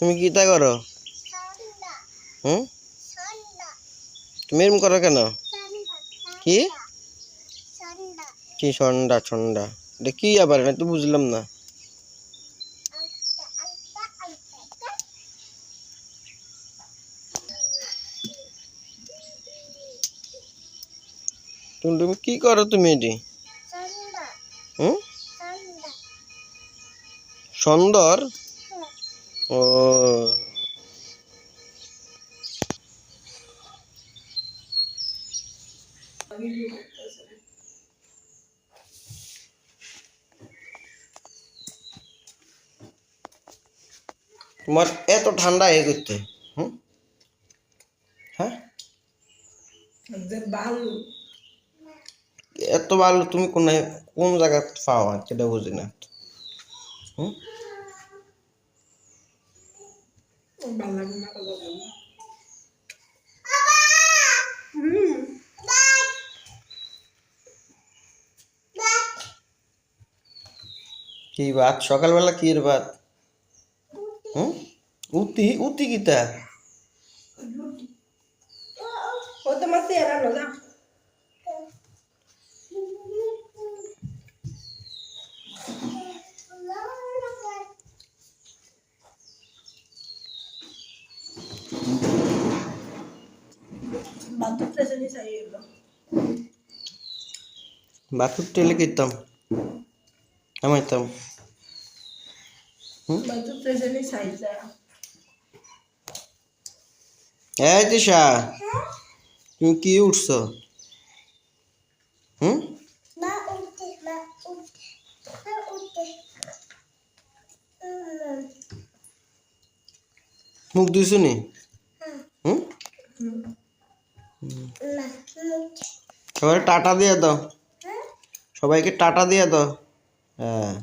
তুমি কি তা করো? হুম, তুমি এরকম করো কেন? কি কি সন্ডা সন্ডা এটা কি আবার? এটা তো বুঝলাম না। তুমি কি করো তুমি এটি? হুম, সুন্দর। ও তোমার এত ঠান্ডা হয়ে করতে? হুম, হ্যাঁ, এত ভালো তুমি কোন জায়গা পাও সেটা বুঝি না। হুম, কি ভাত সকালবেলা? কি এর ভাত? হুম, উতি উতি কিতা? বাথুর টেলে কিতাম আমাইতাম। হুম, এই তিশা, তুমি কি উঠছো? হুম, মুখ ধুইছো নি? হুম, সবাই টাটা দিয়ে দাও, সবাইকে টাটা দিয়ে দাও। হ্যাঁ।